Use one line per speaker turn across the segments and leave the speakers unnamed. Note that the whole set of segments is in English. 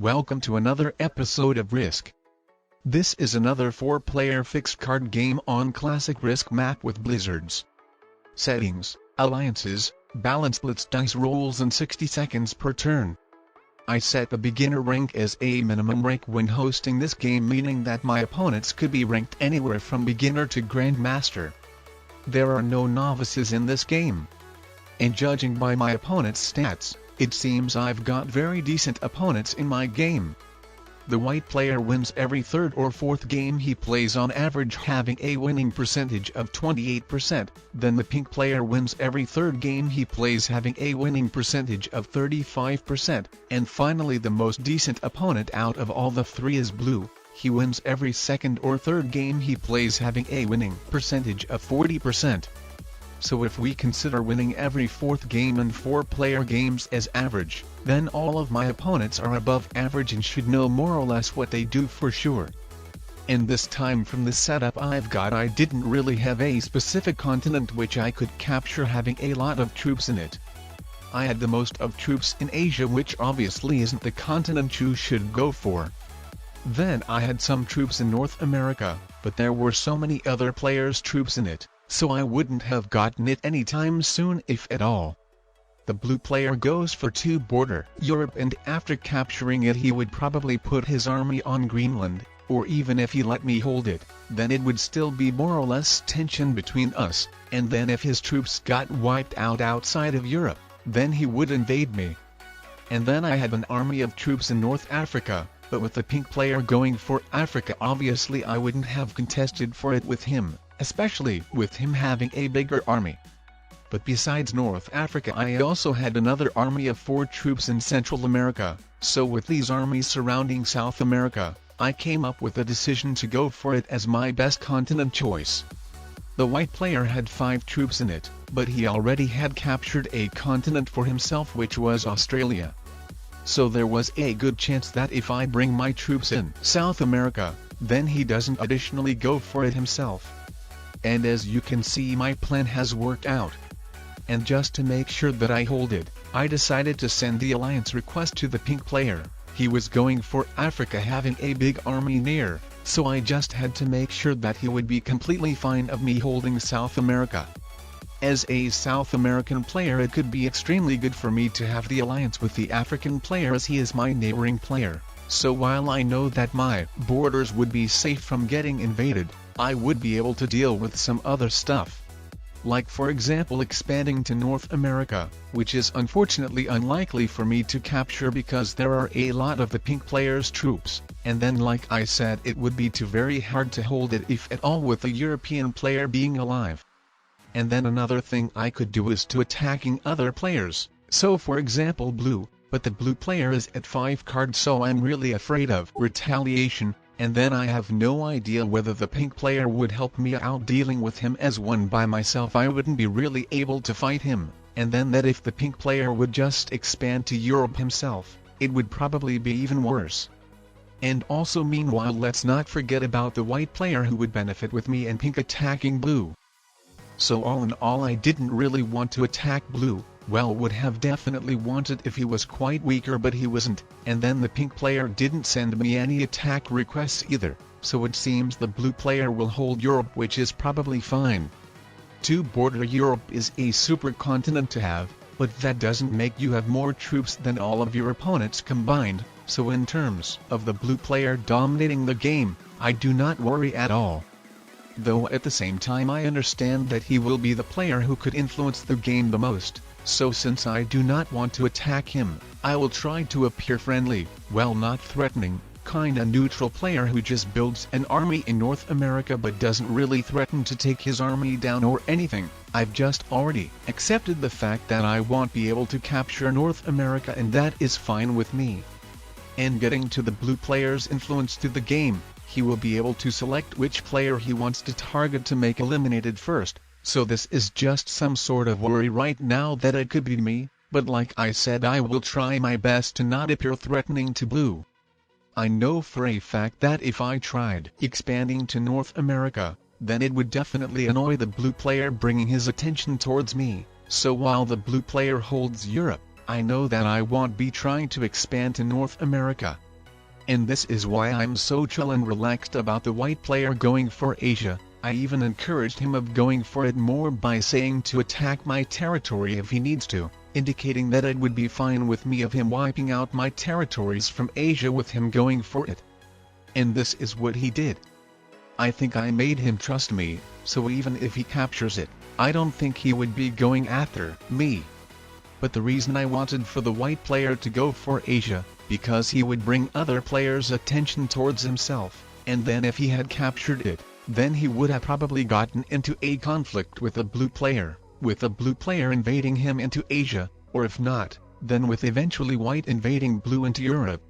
Welcome to another episode of Risk. This is another 4-player fixed card game on classic Risk map with blizzards. Settings, alliances, balanced blitz dice rolls and 60 seconds per turn. I set the beginner rank as a minimum rank when hosting this game, meaning that my opponents could be ranked anywhere from beginner to grandmaster. There are no novices in this game. And judging by my opponent's stats, it seems I've got very decent opponents in my game. The white player wins every third or fourth game he plays, on average having a winning percentage of 28%, then the pink player wins every third game he plays having a winning percentage of 35%, and finally the most decent opponent out of all the three is blue. He wins every second or third game he plays having a winning percentage of 40%. So if we consider winning every fourth game in 4-player games as average, then all of my opponents are above average and should know more or less what they do for sure. And this time from the setup I've got, I didn't really have a specific continent which I could capture having a lot of troops in it. I had the most of troops in Asia, which obviously isn't the continent you should go for. Then I had some troops in North America, but there were so many other players' troops in it, so I wouldn't have gotten it anytime soon if at all. The blue player goes for 2 border Europe, and after capturing it he would probably put his army on Greenland, or even if he let me hold it, then it would still be more or less tension between us, and then if his troops got wiped out outside of Europe, then he would invade me. And then I had an army of troops in North Africa, but with the pink player going for Africa, obviously I wouldn't have contested for it with him, especially with him having a bigger army. But besides North Africa, I also had another army of 4 troops in Central America, so with these armies surrounding South America, I came up with a decision to go for it as my best continent choice. The white player had 5 troops in it, but he already had captured a continent for himself, which was Australia. So there was a good chance that if I bring my troops in South America, then he doesn't additionally go for it himself. And as you can see, my plan has worked out. And just to make sure that I hold it, I decided to send the alliance request to the pink player. He was going for Africa having a big army near, so I just had to make sure that he would be completely fine of me holding South America. As a South American player, it could be extremely good for me to have the alliance with the African player, as he is my neighboring player. So while I know that my borders would be safe from getting invaded, I would be able to deal with some other stuff. Like for example expanding to North America, which is unfortunately unlikely for me to capture because there are a lot of the pink player's troops, and then like I said, it would be too very hard to hold it if at all with a European player being alive. And then another thing I could do is to attacking other players, so for example blue, but the blue player is at 5 cards, so I'm really afraid of retaliation. And then I have no idea whether the pink player would help me out dealing with him, as one by myself I wouldn't be really able to fight him, and then that if the pink player would just expand to Europe himself, it would probably be even worse. And also meanwhile, let's not forget about the white player who would benefit with me and pink attacking blue. So all in all, I didn't really want to attack blue. Well, would have definitely wanted if he was quite weaker, but he wasn't, and then the pink player didn't send me any attack requests either, so it seems the blue player will hold Europe, which is probably fine. 2 border Europe is a supercontinent to have, but that doesn't make you have more troops than all of your opponents combined, so in terms of the blue player dominating the game, I do not worry at all. Though at the same time I understand that he will be the player who could influence the game the most. So since I do not want to attack him, I will try to appear friendly, well, not threatening, kinda neutral player who just builds an army in North America but doesn't really threaten to take his army down or anything. I've just already accepted the fact that I won't be able to capture North America, and that is fine with me. And getting to the blue player's influence to the game, he will be able to select which player he wants to target to make eliminated first. So this is just some sort of worry right now that it could be me, but like I said, I will try my best to not appear threatening to blue. I know for a fact that if I tried expanding to North America, then it would definitely annoy the blue player, bringing his attention towards me. So while the blue player holds Europe, I know that I won't be trying to expand to North America, And this is why I'm so chill and relaxed about the white player going for Asia. I even encouraged him of going for it more by saying to attack my territory if he needs to, indicating that it would be fine with me of him wiping out my territories from Asia with him going for it. And this is what he did. I think I made him trust me, so even if he captures it, I don't think he would be going after me. But the reason I wanted for the white player to go for Asia, because he would bring other players' attention towards himself, and then if he had captured it, then he would have probably gotten into a conflict with a blue player, with a blue player invading him into Asia, or if not, then with eventually white invading blue into Europe.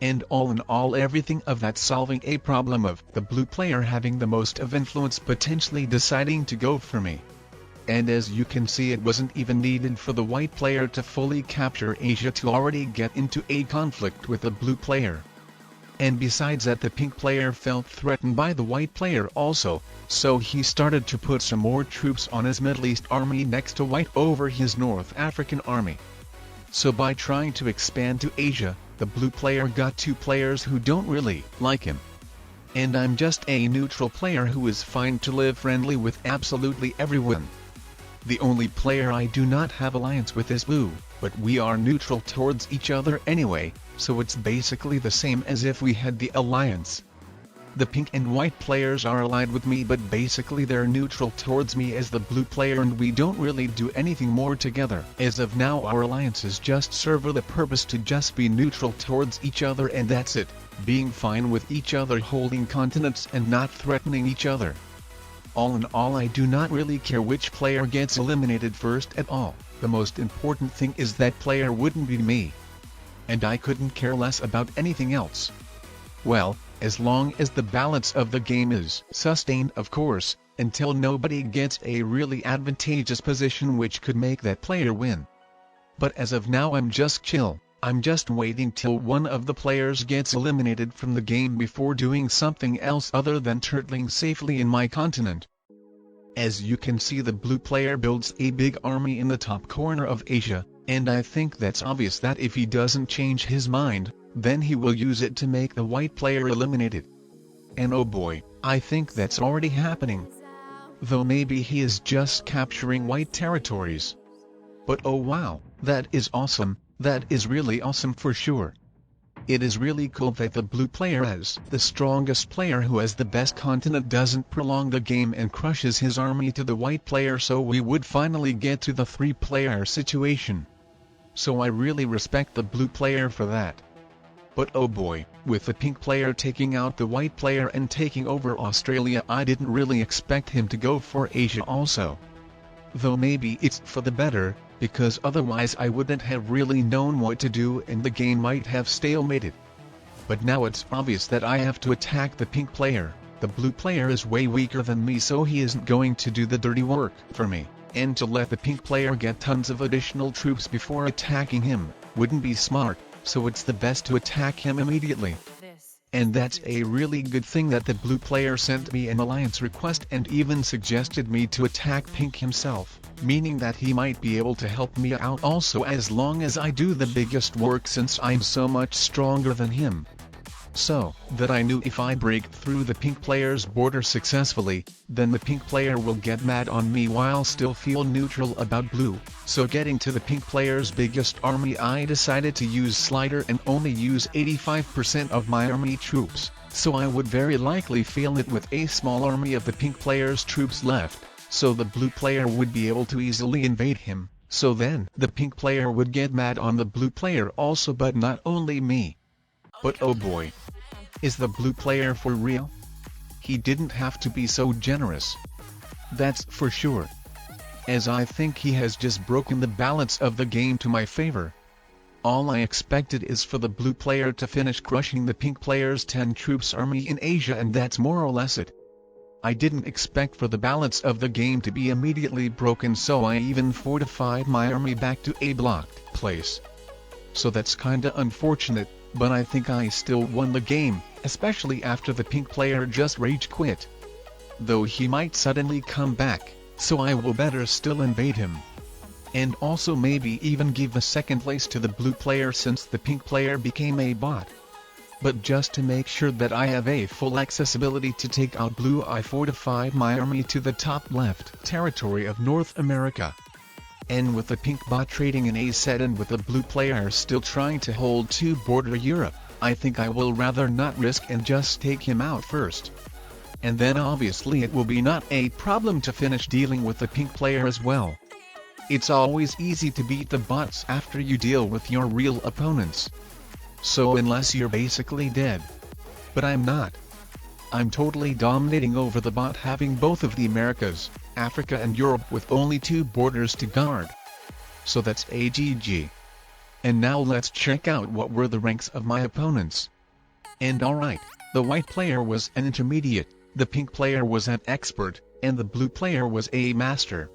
And all in all, everything of that solving a problem of the blue player having the most of influence potentially deciding to go for me. And as you can see, it wasn't even needed for the white player to fully capture Asia to already get into a conflict with the blue player. And besides that, the pink player felt threatened by the white player also, so he started to put some more troops on his Middle East army next to white over his North African army. So by trying to expand to Asia, the blue player got two players who don't really like him. And I'm just a neutral player who is fine to live friendly with absolutely everyone. The only player I do not have alliance with is blue, but we are neutral towards each other anyway, so it's basically the same as if we had the alliance. The pink and white players are allied with me, but basically they're neutral towards me as the blue player, and we don't really do anything more together. As of now, our alliances just serve the purpose to just be neutral towards each other, and that's it, being fine with each other, holding continents and not threatening each other. All in all, I do not really care which player gets eliminated first at all. The most important thing is that player wouldn't be me. And I couldn't care less about anything else. Well, as long as the balance of the game is sustained, of course, until nobody gets a really advantageous position which could make that player win. But as of now, I'm just chill. I'm just waiting till one of the players gets eliminated from the game before doing something else other than turtling safely in my continent. As you can see, the blue player builds a big army in the top corner of Asia, and I think that's obvious that if he doesn't change his mind, then he will use it to make the white player eliminated. And oh boy, I think that's already happening. Though maybe he is just capturing white territories. But oh wow, that is awesome, that is really awesome for sure. It is really cool that the blue player, as the strongest player who has the best continent, doesn't prolong the game and crushes his army to the white player, so we would finally get to the 3-player situation. So I really respect the blue player for that. But oh boy, with the pink player taking out the white player and taking over Australia, I didn't really expect him to go for Asia also. Though maybe it's for the better, because otherwise I wouldn't have really known what to do and the game might have stalemated. But now it's obvious that I have to attack the pink player. The blue player is way weaker than me, so he isn't going to do the dirty work for me, and to let the pink player get tons of additional troops before attacking him wouldn't be smart, so it's the best to attack him immediately. And that's a really good thing that the blue player sent me an alliance request and even suggested me to attack pink himself, meaning that he might be able to help me out also, as long as I do the biggest work, since I'm so much stronger than him. So that I knew if I break through the pink player's border successfully, then the pink player will get mad on me while still feel neutral about blue. So getting to the pink player's biggest army, I decided to use slider and only use 85% of my army troops, so I would very likely fail it with a small army of the pink player's troops left, so the blue player would be able to easily invade him. So then the pink player would get mad on the blue player also, but not only me. But oh boy, is the blue player for real? He didn't have to be so generous. That's for sure. As I think he has just broken the balance of the game to my favor. All I expected is for the blue player to finish crushing the pink player's 10 troops army in Asia, and that's more or less it. I didn't expect for the balance of the game to be immediately broken, so I even fortified my army back to a blocked place. So that's kinda unfortunate, but I think I still won the game, especially after the pink player just rage quit. Though he might suddenly come back, so I will better still invade him. And also maybe even give the second place to the blue player, since the pink player became a bot. But just to make sure that I have a full accessibility to take out blue, I fortified my army to the top left territory of North America. And with the pink bot trading an A set and with the blue player still trying to hold to border Europe, I think I will rather not risk and just take him out first. And then obviously it will be not a problem to finish dealing with the pink player as well. It's always easy to beat the bots after you deal with your real opponents. So unless you're basically dead. But I'm not. I'm totally dominating over the bot, having both of the Americas, Africa and Europe with only 2 borders to guard. So that's a GG. And now let's check out what were the ranks of my opponents. And alright, the white player was an intermediate, the pink player was an expert, and the blue player was a master.